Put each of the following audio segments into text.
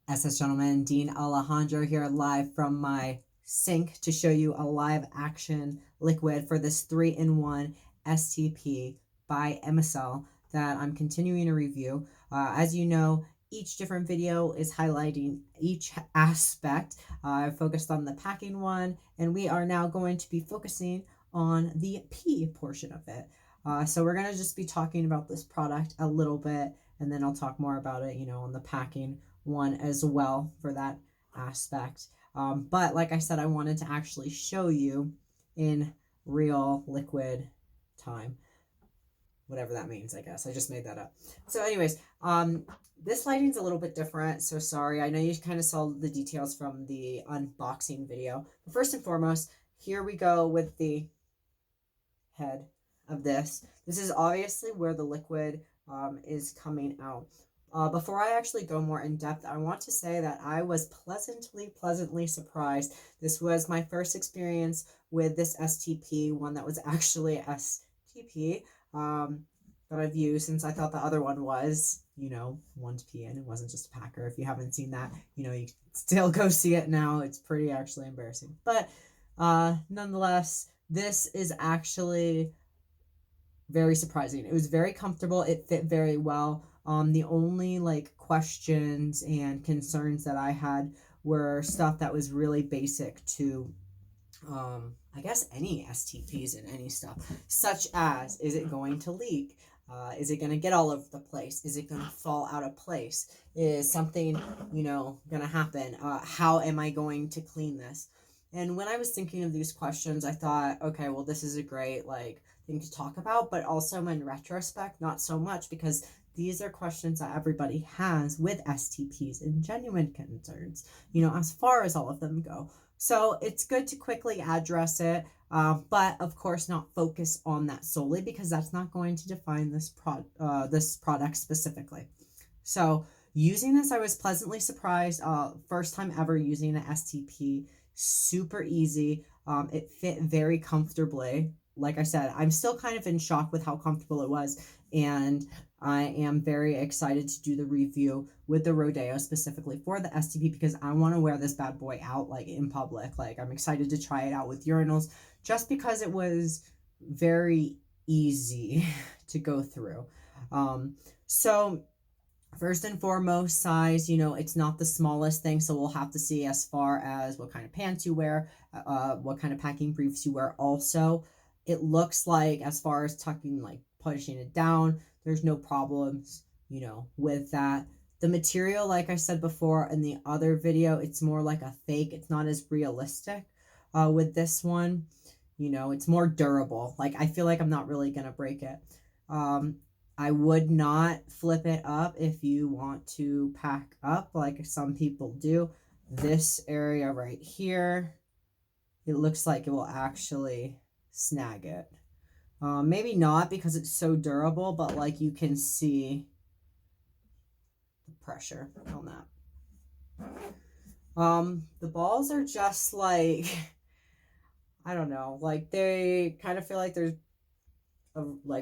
SS Gentleman, Dean Alejandro here live from my sink to show you a live action liquid for this 3-in-1 STP by Emisil that I'm continuing to review. As you know, each different video is highlighting each aspect. I focused on the packing one, and we are now going to be focusing on the P portion of it. So we're going to just be talking about this product a little bit, and then I'll talk more about it, on the packing one as well for that aspect. But like I said, I wanted to actually show you in real liquid time, whatever that means. I guess I just made that up. So anyways, this lighting's a little bit different, so sorry. I know you kind of saw the details from the unboxing video, but first and foremost, here we go with the head of this. This is obviously where the liquid is coming out. Before I actually go more in depth, I want to say that I was pleasantly surprised. This was my first experience with this STP, one that was actually STP that I've used, since I thought the other one was, 1P, and it wasn't just a packer. If you haven't seen that, you can still go see it now. It's pretty actually embarrassing. But nonetheless, this is actually very surprising. It was very comfortable. It fit very well. The only questions and concerns that I had were stuff that was really basic to I guess any STPs and any stuff, such as, is it going to leak? Is it going to get all over the place? Is it going to fall out of place? Is something, going to happen? How am I going to clean this? And when I was thinking of these questions, I thought, okay, well, this is a great thing to talk about, but also in retrospect, not so much, because these are questions that everybody has with STPs and genuine concerns, as far as all of them go. So it's good to quickly address it, but of course not focus on that solely, because that's not going to define this product specifically. So using this, I was pleasantly surprised. First time ever using an STP, super easy. It fit very comfortably. Like I said, I'm still kind of in shock with how comfortable it was, and I am very excited to do the review with the Rodeo specifically for the STP, because I want to wear this bad boy out in public. I'm excited to try it out with urinals, just because it was very easy to go through. So first and foremost, size, it's not the smallest thing, so we'll have to see as far as what kind of pants you wear, what kind of packing briefs you wear also. It looks like, as far as tucking, pushing it down, there's no problems, with that. The material, like I said before in the other video, it's more like a fake. It's not as realistic with this one. It's more durable. I feel like I'm not really going to break it. I would not flip it up if you want to pack up like some people do. This area right here, it looks like it will actually snag it. Maybe not, because it's so durable, but you can see the pressure on that. The balls are just I don't know, they kind of feel like there's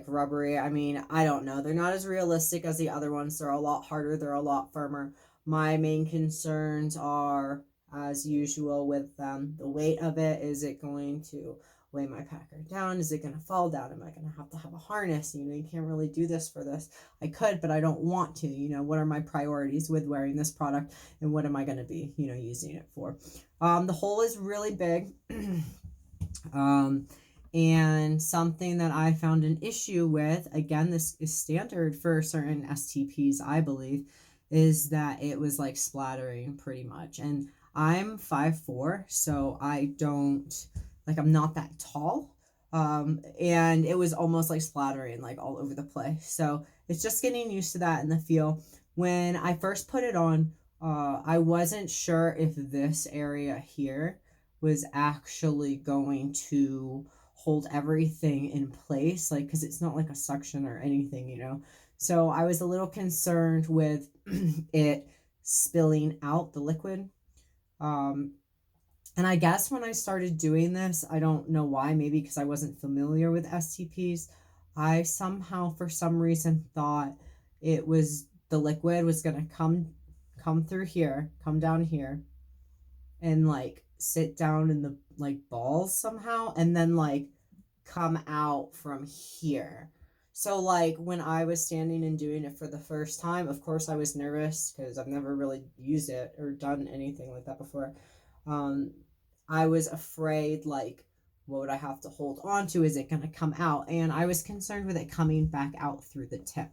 rubbery. I mean, I don't know. They're not as realistic as the other ones. They're a lot harder. They're a lot firmer. My main concerns are, as usual with them, the weight of it. Is it going to weigh my packer down? Is it going to fall down? Am I going to have a harness? You can't really do this for this. I could, but I don't want to. What are my priorities with wearing this product, and what am I going to be, using it for? The hole is really big. And something that I found an issue with, again, this is standard for certain STPs, I believe, is that it was splattering pretty much. And I'm 5'4", so I don't, I'm not that tall. And it was almost splattering all over the place. So it's just getting used to that in the feel. When I first put it on, I wasn't sure if this area here was actually going to hold everything in place, because it's not a suction or anything, so I was a little concerned with it spilling out the liquid. And I guess when I started doing this, I don't know why, maybe because I wasn't familiar with STPs, I somehow, for some reason, thought it was, the liquid was going to come come through here, come down here, and like sit down in the like balls somehow, and then like come out from here. So like when I was standing and doing it for the first time, of course I was nervous because I've never really used it or done anything like that before. I was afraid, like, what would I have to hold on to? Is it going to come out? And I was concerned with it coming back out through the tip,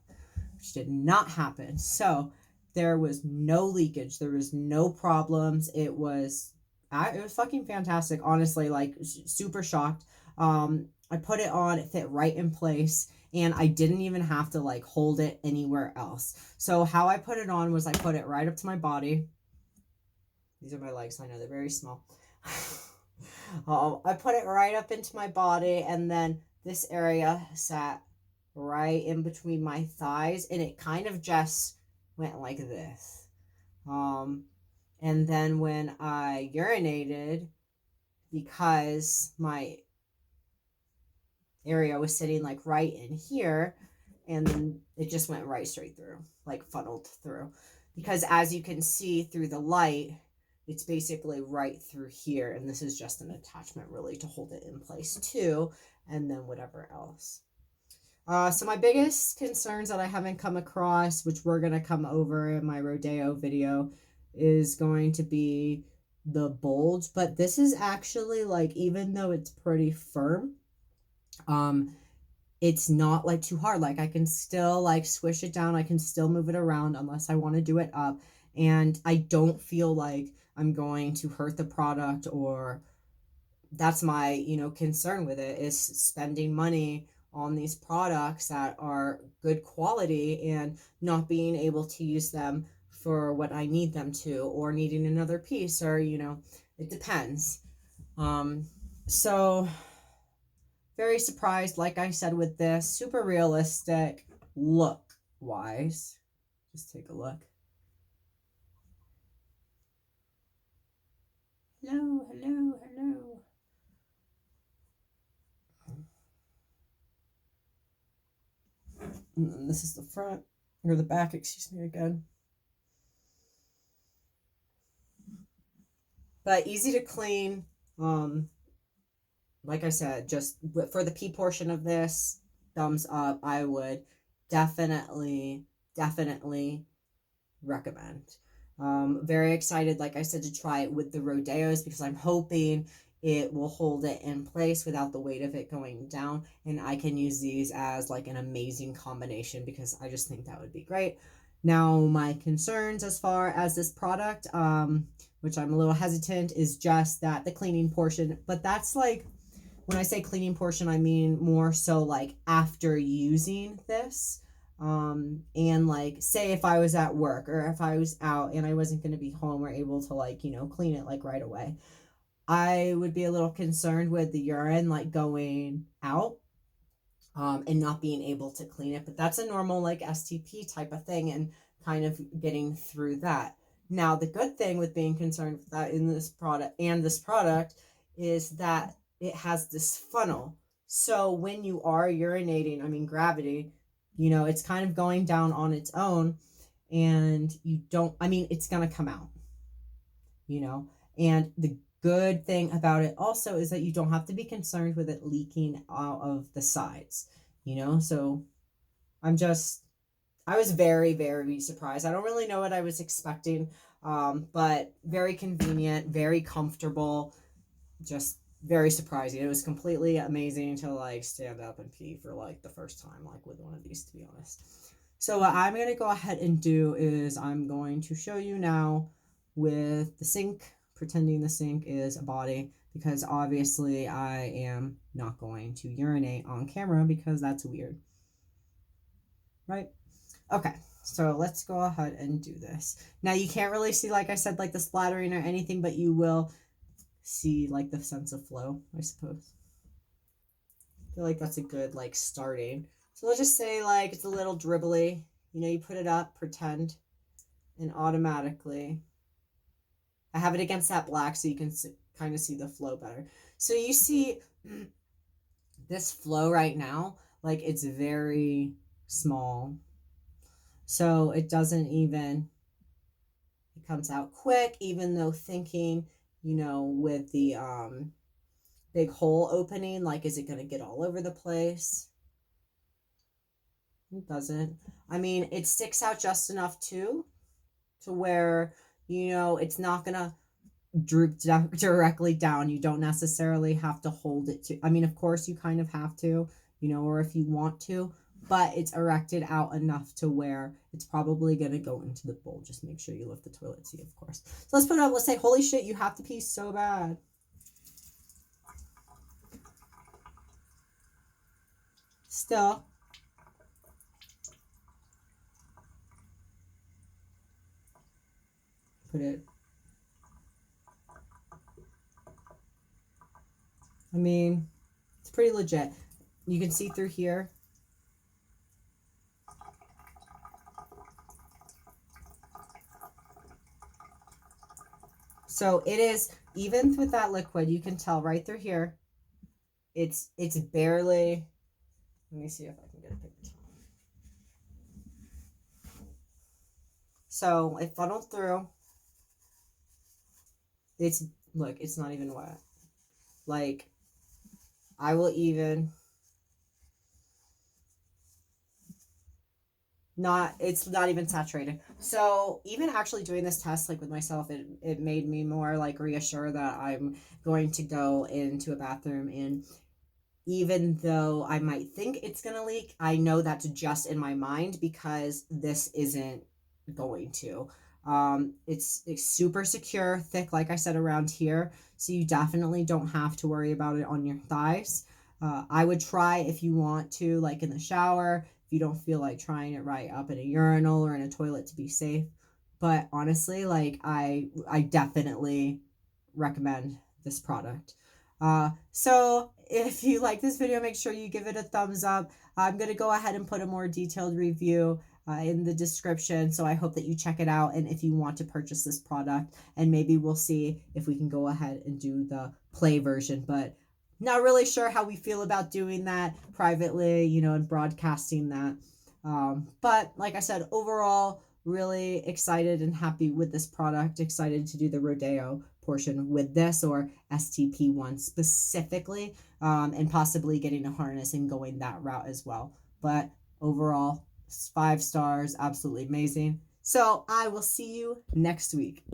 which did not happen. So there was no leakage. There was no problems. It was fucking fantastic. Honestly, like super shocked. I put it on, it fit right in place, and I didn't even have to like hold it anywhere else. So how I put it on was I put it right up to my body. These are my legs. I know they're very small. I put it right up into my body, and then this area sat right in between my thighs, and it kind of just went like this. And then when I urinated, because my area was sitting like right in here, and then it just went right straight through, like funneled through. Because as you can see through the light, it's basically right through here, and this is just an attachment really to hold it in place too, and then whatever else. So my biggest concerns that I haven't come across, which we're going to come over in my rodeo video, is going to be the bulge. But this is actually like, even though it's pretty firm, it's not like too hard. Like I can still like swish it down. I can still move it around unless I want to do it up. And I don't feel like I'm going to hurt the product, or that's my, concern with it, is spending money on these products that are good quality and not being able to use them for what I need them to, or needing another piece, or, it depends. So very surprised, like I said, with this. Super realistic look wise. Just take a look. Hello, hello, hello. And this is the front, or the back, excuse me again. But easy to clean. Like I said, just for the pee portion of this, thumbs up. I would definitely recommend. Very excited, like I said, to try it with the rodeos, because I'm hoping it will hold it in place without the weight of it going down, and I can use these as like an amazing combination, because I just think that would be great. Now, my concerns as far as this product, which I'm a little hesitant, is just that the cleaning portion. But that's like, when I say cleaning portion, I mean more so like after using this. And like, say if I was at work, or if I was out and I wasn't going to be home or able to like, clean it like right away, I would be a little concerned with the urine like going out, and not being able to clean it. But that's a normal like STP type of thing, and kind of getting through that. Now, the good thing with being concerned with that in this product is that it has this funnel. So when you are urinating, I mean, gravity, it's kind of going down on its own, and it's going to come out, and the good thing about it also is that you don't have to be concerned with it leaking out of the sides, so I was very, very surprised. I don't really know what I was expecting, but very convenient, very comfortable, just very surprising. It was completely amazing to like stand up and pee for like the first time, like with one of these, to be honest. So what I'm going to go ahead and do is I'm going to show you now with the sink, pretending the sink is a body, because obviously I am not going to urinate on camera, because that's weird. Right? Okay, so let's go ahead and do this. Now you can't really see, like I said, like the splattering or anything, but you will see like the sense of flow, I suppose. I feel like that's a good like starting. So let's just say like it's a little dribbly. You put it up, pretend, and automatically, I have it against that black so you can kind of see the flow better. So you see this flow right now, like it's very small. So it doesn't even comes out quick, even though thinking, with the big hole opening, like, is it going to get all over the place? It doesn't. I mean, it sticks out just enough too, to where, it's not going to droop directly down. You don't necessarily have to hold it to, I mean, of course you kind of have to, or if you want to, but it's erected out enough to where it's probably going to go into the bowl. Just make sure you lift the toilet seat, of course. So let's put it up. Let's say, holy shit, you have to pee so bad. Still. Put it. I mean, it's pretty legit. You can see through here. So it is, even with that liquid, you can tell right through here, it's barely, let me see if I can get a picture. So it funneled through. Look, it's not even wet. Like, I will even, it's not even saturated. So even actually doing this test, like, with myself, it made me more, like, reassure that I'm going to go into a bathroom, and even though I might think it's gonna leak, I know that's just in my mind, because this isn't going to. It's super secure, thick, like I said, around here, so you definitely don't have to worry about it on your thighs. I would try, if you want to, like in the shower, if you don't feel like trying it right up in a urinal or in a toilet to be safe. But honestly, like, I definitely recommend this product. So if you like this video, make sure you give it a thumbs up. I'm going to go ahead and put a more detailed review in the description, so I hope that you check it out, and if you want to purchase this product, and maybe we'll see if we can go ahead and do the play version, but not really sure how we feel about doing that privately, and broadcasting that. But like I said, overall, really excited and happy with this product, excited to do the rodeo portion with this, or STP1 specifically, and possibly getting a harness and going that route as well. But overall, 5 stars, absolutely amazing. So I will see you next week.